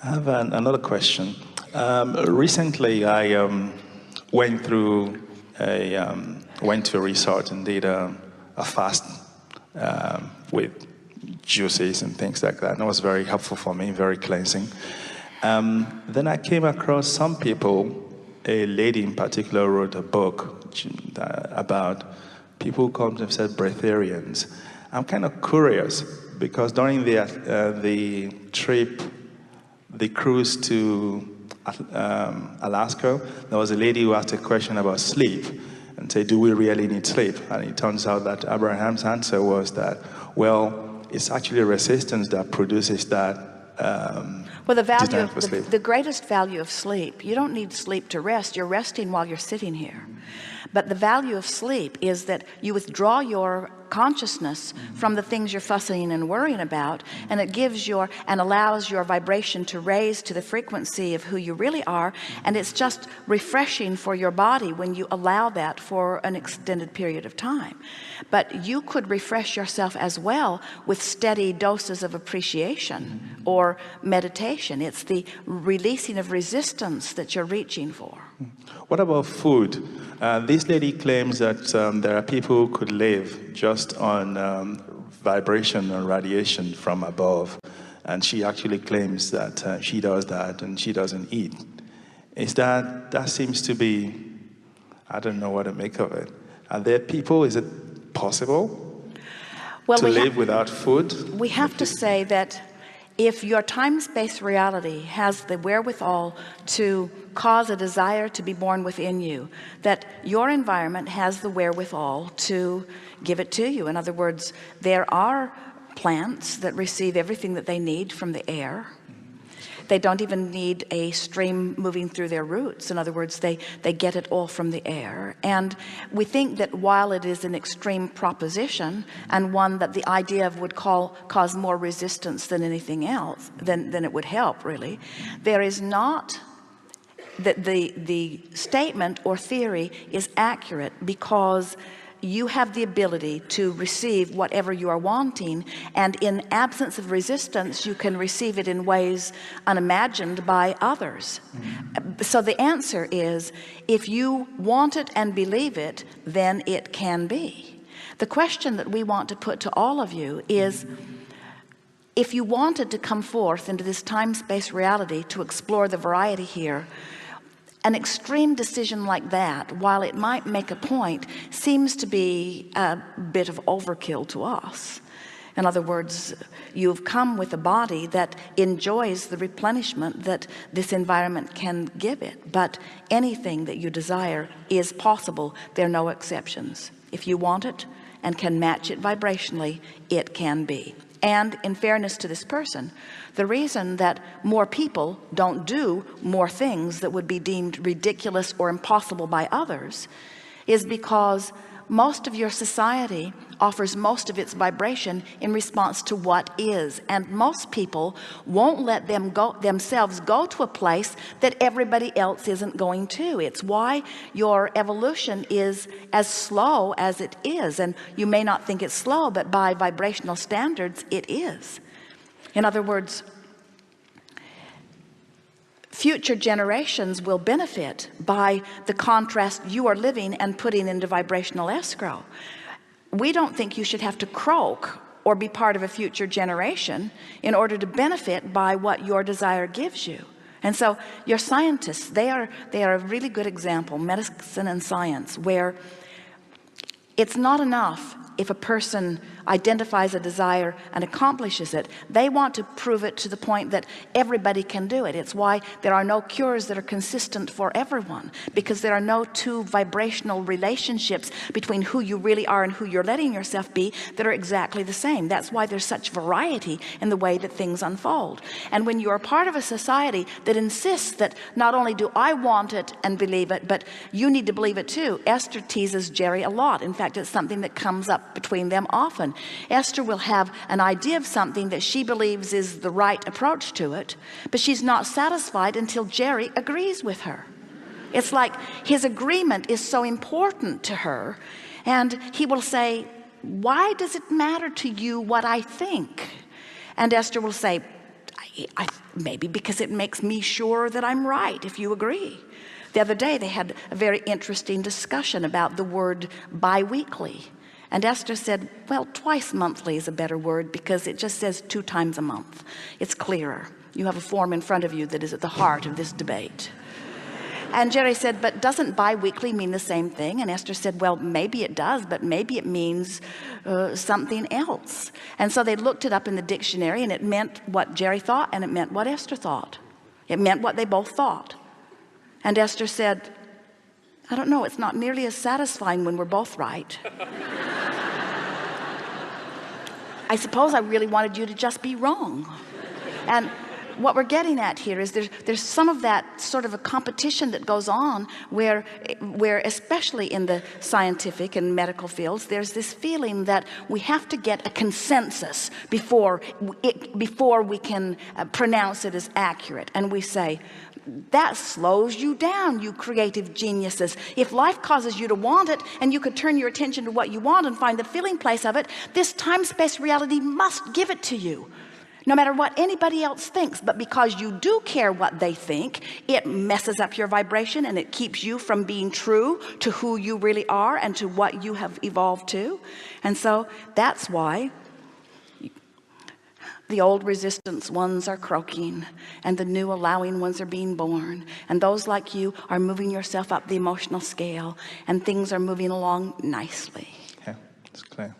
I have another question. Recently, I went through went to a resort and did a fast with juices and things like that. And it was very helpful for me, very cleansing. Then I came across some people, a lady in particular wrote a book about people who come to said breatharians. I'm kind of curious because during the trip, the cruise to Alaska, there was a lady who asked a question about sleep and said, do we really need sleep? And it turns out that Abraham's answer was that, well, it's actually resistance that produces that well, the greatest value of sleep, you don't need sleep to rest. You're resting while you're sitting here. But the value of sleep is that you withdraw your consciousness from the things you're fussing and worrying about, and it gives and allows your vibration to raise to the frequency of who you really are, and it's just refreshing for your body when you allow that for an extended period of time. But you could refresh yourself as well with steady doses of appreciation or meditation. It's the releasing of resistance that you're reaching for. What about food? This lady claims that there are people who could live just on vibration and radiation from above, and she actually claims that she does that and she doesn't eat. That seems to be, I don't know what to make of it. Are there people, is it possible to live without food? We have to say that if your time-space reality has the wherewithal to cause a desire to be born within you, that your environment has the wherewithal to give it to you. In other words, there are plants that receive everything that they need from the air. They don't even need a stream moving through their roots. In other words, they get it all from the air. And we think that while it is an extreme proposition and one that the idea of would cause more resistance than anything else, than it would help really, there is not that the statement or theory is accurate, because you have the ability to receive whatever you are wanting, and in absence of resistance you can receive it in ways unimagined by others. So the answer is, if you want it and believe it, then it can be. The question that we want to put to all of you is, if you wanted to come forth into this time-space reality to explore the variety here, an extreme decision like that, while it might make a point, seems to be a bit of overkill to us. In other words, you've come with a body that enjoys the replenishment that this environment can give it. But anything that you desire is possible. There are no exceptions. If you want it and can match it vibrationally, it can be. And in fairness to this person, the reason that more people don't do more things that would be deemed ridiculous or impossible by others is because most of your society offers most of its vibration in response to what is, and most people won't let themselves go to a place that everybody else isn't going to. It's why your evolution is as slow as it is, and you may not think it's slow, but by vibrational standards it is. In other words, future generations will benefit by the contrast you are living and putting into vibrational escrow. We don't think you should have to croak or be part of a future generation in order to benefit by what your desire gives you. And so your scientists, they are a really good example, medicine and science, where it's not enough if a person identifies a desire and accomplishes it. They want to prove it to the point that everybody can do it. It's why there are no cures that are consistent for everyone, because there are no two vibrational relationships between who you really are and who you're letting yourself be that are exactly the same. That's why there's such variety in the way that things unfold. And when you're part of a society that insists that not only do I want it and believe it, but you need to believe it too. Esther teases Jerry a lot. In fact, it's something that comes up between them often. Esther will have an idea of something that she believes is the right approach to it, but she's not satisfied until Jerry agrees with her. It's like his agreement is so important to her, and he will say, why does it matter to you what I think? And Esther will say, maybe because it makes me sure that I'm right, if you agree. The other day they had a very interesting discussion about the word bi-weekly, and Esther said, well, twice monthly is a better word because it just says 2 times a month. It's clearer. You have a form in front of you that is at the heart of this debate. And Jerry said, but doesn't bi-weekly mean the same thing? And Esther said, well, maybe it does, but maybe it means something else. And so they looked it up in the dictionary, and it meant what Jerry thought, and it meant what Esther thought. It meant what they both thought. And Esther said, I don't know, it's not nearly as satisfying when we're both right. I suppose I really wanted you to just be wrong. And what we're getting at here is there's some of that sort of a competition that goes on where especially in the scientific and medical fields, there's this feeling that we have to get a consensus before we can pronounce it as accurate. And we say, that slows you down, you creative geniuses. If life causes you to want it, and you could turn your attention to what you want and find the filling place of it, this time-space reality must give it to you. No matter what anybody else thinks, but because you do care what they think, it messes up your vibration, and it keeps you from being true to who you really are and to what you have evolved to. And so that's why the old resistance ones are croaking, and the new allowing ones are being born, and those like you are moving yourself up the emotional scale, and things are moving along nicely. Yeah, it's clear.